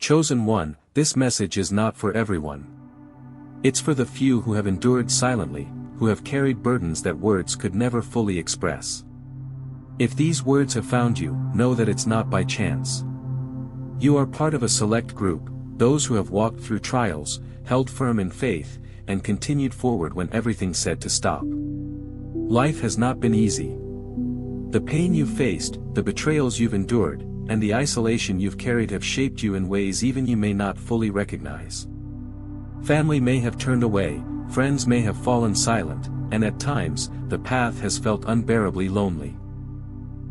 Chosen one, this message is not for everyone. It's for the few who have endured silently, who have carried burdens that words could never fully express. If these words have found you, know that it's not by chance. You are part of a select group, those who have walked through trials, held firm in faith, and continued forward when everything said to stop. Life has not been easy. The pain you've faced, the betrayals you've endured, and the isolation you've carried have shaped you in ways even you may not fully recognize. Family may have turned away, friends may have fallen silent, and at times, the path has felt unbearably lonely.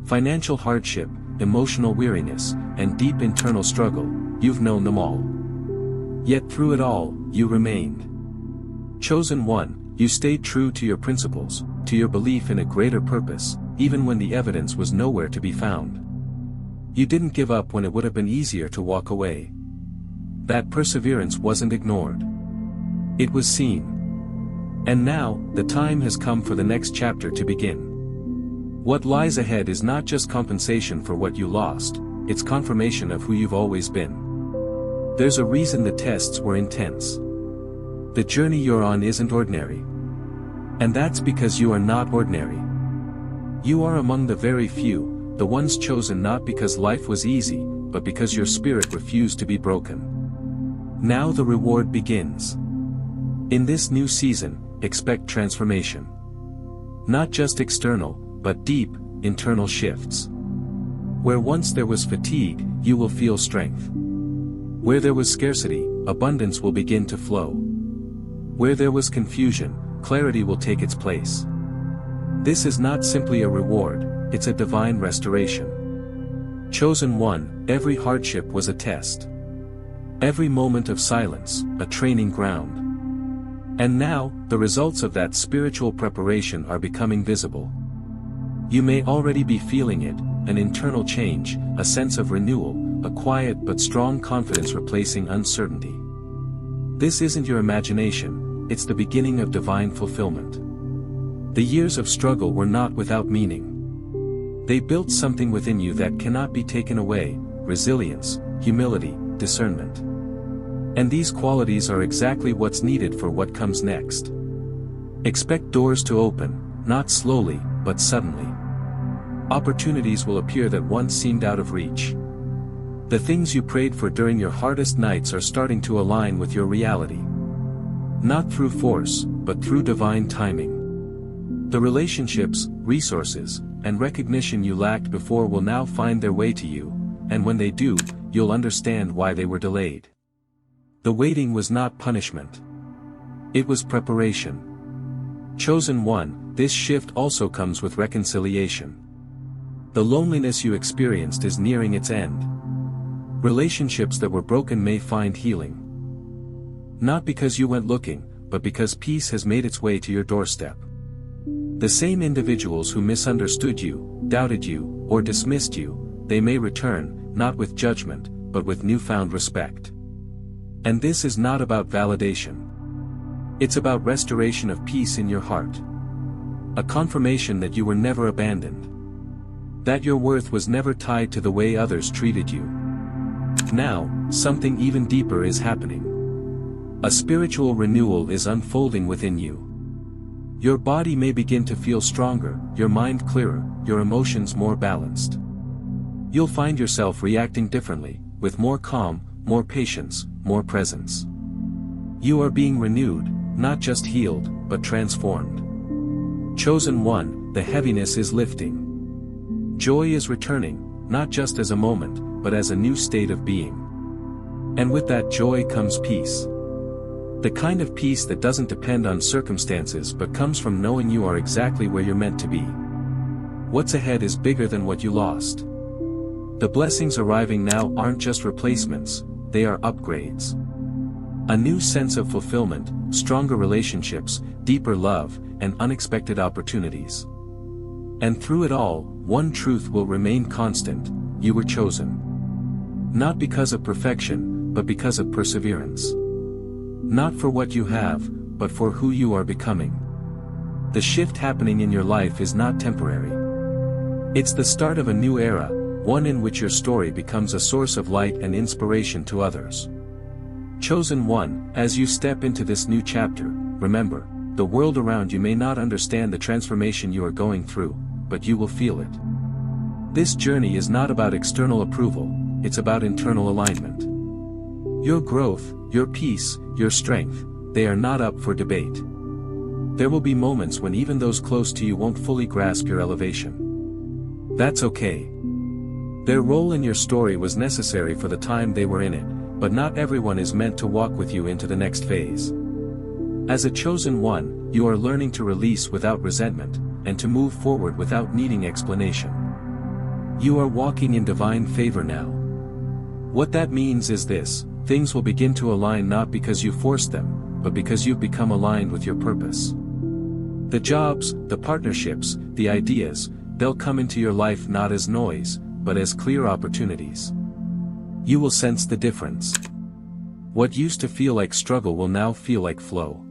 Financial hardship, emotional weariness, and deep internal struggle, you've known them all. Yet through it all, you remained. Chosen one, you stayed true to your principles, to your belief in a greater purpose, even when the evidence was nowhere to be found. You didn't give up when it would have been easier to walk away. That perseverance wasn't ignored. It was seen. And now, the time has come for the next chapter to begin. What lies ahead is not just compensation for what you lost, it's confirmation of who you've always been. There's a reason the tests were intense. The journey you're on isn't ordinary. And that's because you are not ordinary. You are among the very few, the ones chosen not because life was easy, but because your spirit refused to be broken. Now the reward begins. In this new season, expect transformation. Not just external, but deep, internal shifts. Where once there was fatigue, you will feel strength. Where there was scarcity, abundance will begin to flow. Where there was confusion, clarity will take its place. This is not simply a reward, it's a divine restoration. Chosen one, every hardship was a test. Every moment of silence, a training ground. And now, the results of that spiritual preparation are becoming visible. You may already be feeling it, an internal change, a sense of renewal, a quiet but strong confidence replacing uncertainty. This isn't your imagination, it's the beginning of divine fulfillment. The years of struggle were not without meaning. They built something within you that cannot be taken away: resilience, humility, discernment. And these qualities are exactly what's needed for what comes next. Expect doors to open, not slowly, but suddenly. Opportunities will appear that once seemed out of reach. The things you prayed for during your hardest nights are starting to align with your reality. Not through force, but through divine timing. The relationships, resources, and recognition you lacked before will now find their way to you, and when they do, you'll understand why they were delayed. The waiting was not punishment. It was preparation. Chosen one, this shift also comes with reconciliation. The loneliness you experienced is nearing its end. Relationships that were broken may find healing. Not because you went looking, but because peace has made its way to your doorstep. The same individuals who misunderstood you, doubted you, or dismissed you, they may return, not with judgment, but with newfound respect. And this is not about validation. It's about restoration of peace in your heart. A confirmation that you were never abandoned. That your worth was never tied to the way others treated you. Now, something even deeper is happening. A spiritual renewal is unfolding within you. Your body may begin to feel stronger, your mind clearer, your emotions more balanced. You'll find yourself reacting differently, with more calm, more patience, more presence. You are being renewed, not just healed, but transformed. Chosen one, the heaviness is lifting. Joy is returning, not just as a moment, but as a new state of being. And with that joy comes peace. The kind of peace that doesn't depend on circumstances but comes from knowing you are exactly where you're meant to be. What's ahead is bigger than what you lost. The blessings arriving now aren't just replacements, they are upgrades. A new sense of fulfillment, stronger relationships, deeper love, and unexpected opportunities. And through it all, one truth will remain constant: you were chosen. Not because of perfection, but because of perseverance. Not for what you have, but for who you are becoming. The shift happening in your life is not temporary. It's the start of a new era, one in which your story becomes a source of light and inspiration to others. Chosen one, as you step into this new chapter, remember, the world around you may not understand the transformation you are going through, but you will feel it. This journey is not about external approval, it's about internal alignment. Your growth, your peace, your strength, they are not up for debate. There will be moments when even those close to you won't fully grasp your elevation. That's okay. Their role in your story was necessary for the time they were in it, but not everyone is meant to walk with you into the next phase. As a chosen one, you are learning to release without resentment, and to move forward without needing explanation. You are walking in divine favor now. What that means is this: things will begin to align not because you forced them, but because you've become aligned with your purpose. The jobs, the partnerships, the ideas, they'll come into your life not as noise, but as clear opportunities. You will sense the difference. What used to feel like struggle will now feel like flow.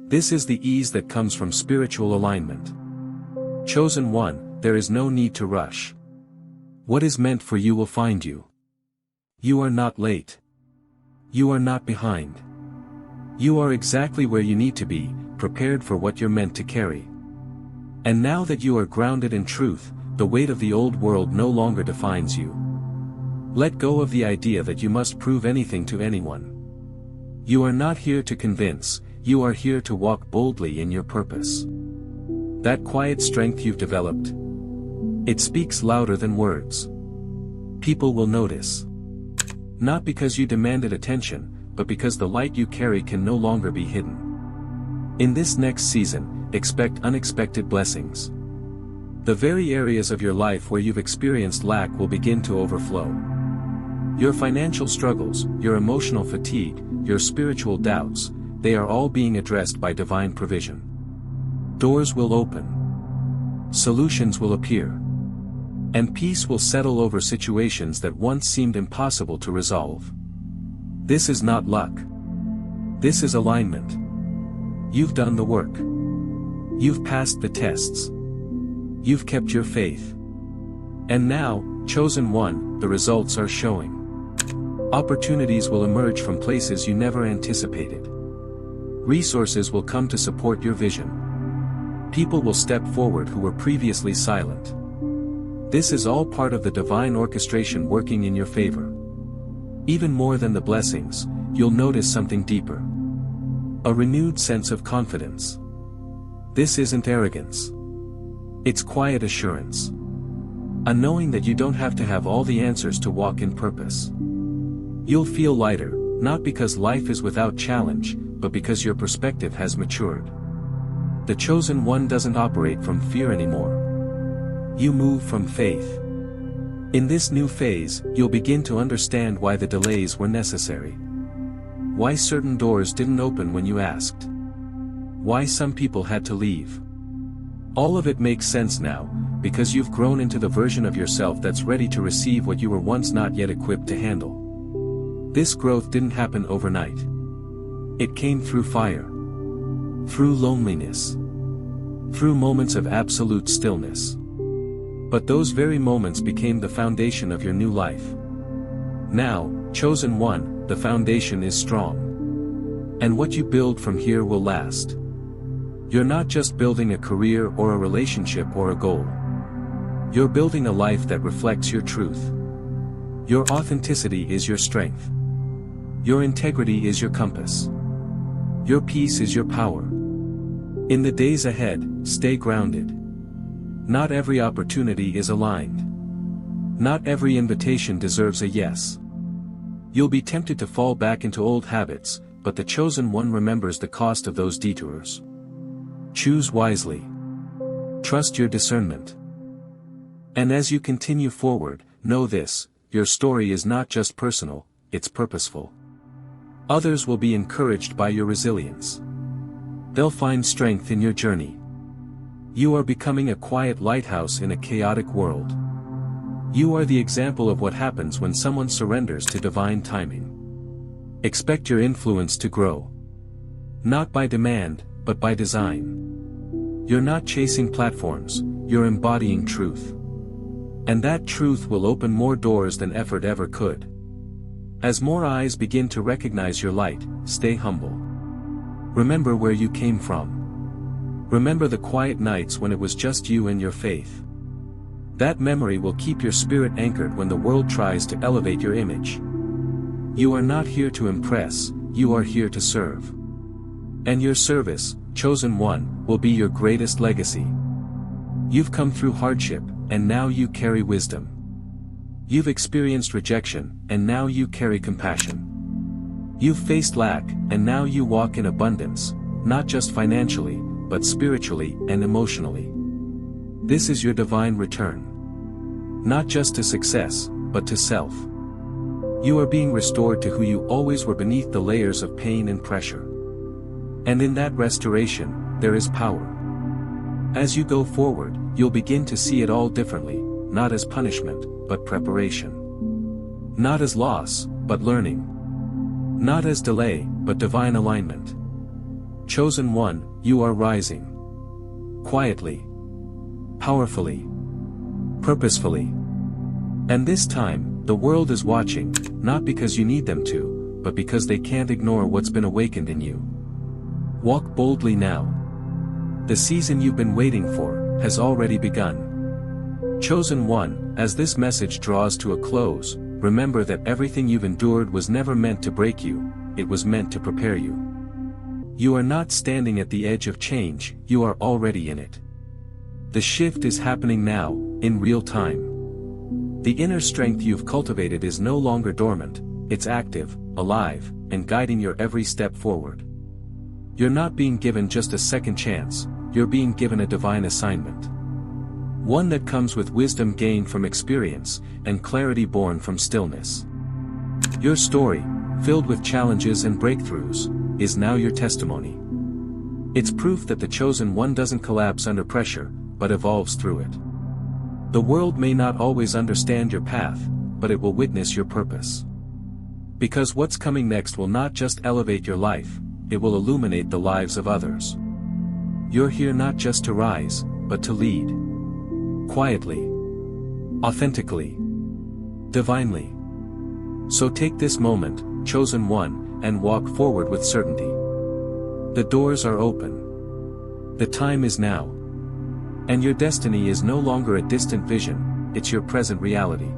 This is the ease that comes from spiritual alignment. Chosen one, there is no need to rush. What is meant for you will find you. You are not late. You are not behind. You are exactly where you need to be, prepared for what you're meant to carry. And now that you are grounded in truth, the weight of the old world no longer defines you. Let go of the idea that you must prove anything to anyone. You are not here to convince, you are here to walk boldly in your purpose. That quiet strength you've developed, it speaks louder than words. People will notice. Not because you demanded attention, but because the light you carry can no longer be hidden. In this next season, expect unexpected blessings. The very areas of your life where you've experienced lack will begin to overflow. Your financial struggles, your emotional fatigue, your spiritual doubts, they are all being addressed by divine provision. Doors will open. Solutions will appear. And peace will settle over situations that once seemed impossible to resolve. This is not luck. This is alignment. You've done the work. You've passed the tests. You've kept your faith. And now, chosen one, the results are showing. Opportunities will emerge from places you never anticipated. Resources will come to support your vision. People will step forward who were previously silent. This is all part of the divine orchestration working in your favor. Even more than the blessings, you'll notice something deeper. A renewed sense of confidence. This isn't arrogance. It's quiet assurance. A knowing that you don't have to have all the answers to walk in purpose. You'll feel lighter, not because life is without challenge, but because your perspective has matured. The chosen one doesn't operate from fear anymore. You move from faith. In this new phase, you'll begin to understand why the delays were necessary. Why certain doors didn't open when you asked. Why some people had to leave. All of it makes sense now, because you've grown into the version of yourself that's ready to receive what you were once not yet equipped to handle. This growth didn't happen overnight. It came through fire. Through loneliness. Through moments of absolute stillness. But those very moments became the foundation of your new life. Now, chosen one, the foundation is strong. And what you build from here will last. You're not just building a career or a relationship or a goal. You're building a life that reflects your truth. Your authenticity is your strength. Your integrity is your compass. Your peace is your power. In the days ahead, stay grounded. Not every opportunity is aligned. Not every invitation deserves a yes. You'll be tempted to fall back into old habits, but the chosen one remembers the cost of those detours. Choose wisely. Trust your discernment. And as you continue forward, know this: your story is not just personal, it's purposeful. Others will be encouraged by your resilience. They'll find strength in your journey. You are becoming a quiet lighthouse in a chaotic world. You are the example of what happens when someone surrenders to divine timing. Expect your influence to grow. Not by demand, but by design. You're not chasing platforms, you're embodying truth. And that truth will open more doors than effort ever could. As more eyes begin to recognize your light, stay humble. Remember where you came from. Remember the quiet nights when it was just you and your faith. That memory will keep your spirit anchored when the world tries to elevate your image. You are not here to impress, you are here to serve. And your service, chosen one, will be your greatest legacy. You've come through hardship, and now you carry wisdom. You've experienced rejection, and now you carry compassion. You've faced lack, and now you walk in abundance, not just financially, but spiritually and emotionally. This is your divine return. Not just to success, but to self. You are being restored to who you always were beneath the layers of pain and pressure. And in that restoration, there is power. As you go forward, you'll begin to see it all differently, not as punishment, but preparation. Not as loss, but learning. Not as delay, but divine alignment. Chosen one, you are rising. Quietly. Powerfully. Purposefully. And this time, the world is watching, not because you need them to, but because they can't ignore what's been awakened in you. Walk boldly now. The season you've been waiting for has already begun. Chosen one, as this message draws to a close, remember that everything you've endured was never meant to break you, it was meant to prepare you. You are not standing at the edge of change, you are already in it. The shift is happening now, in real time. The inner strength you've cultivated is no longer dormant, it's active, alive, and guiding your every step forward. You're not being given just a second chance, you're being given a divine assignment. One that comes with wisdom gained from experience, and clarity born from stillness. Your story, filled with challenges and breakthroughs, is now your testimony. It's proof that the chosen one doesn't collapse under pressure, but evolves through it. The world may not always understand your path, but it will witness your purpose. Because what's coming next will not just elevate your life, it will illuminate the lives of others. You're here not just to rise, but to lead. Quietly. Authentically. Divinely. So take this moment, chosen one, and walk forward with certainty. The doors are open. The time is now. And your destiny is no longer a distant vision, it's your present reality.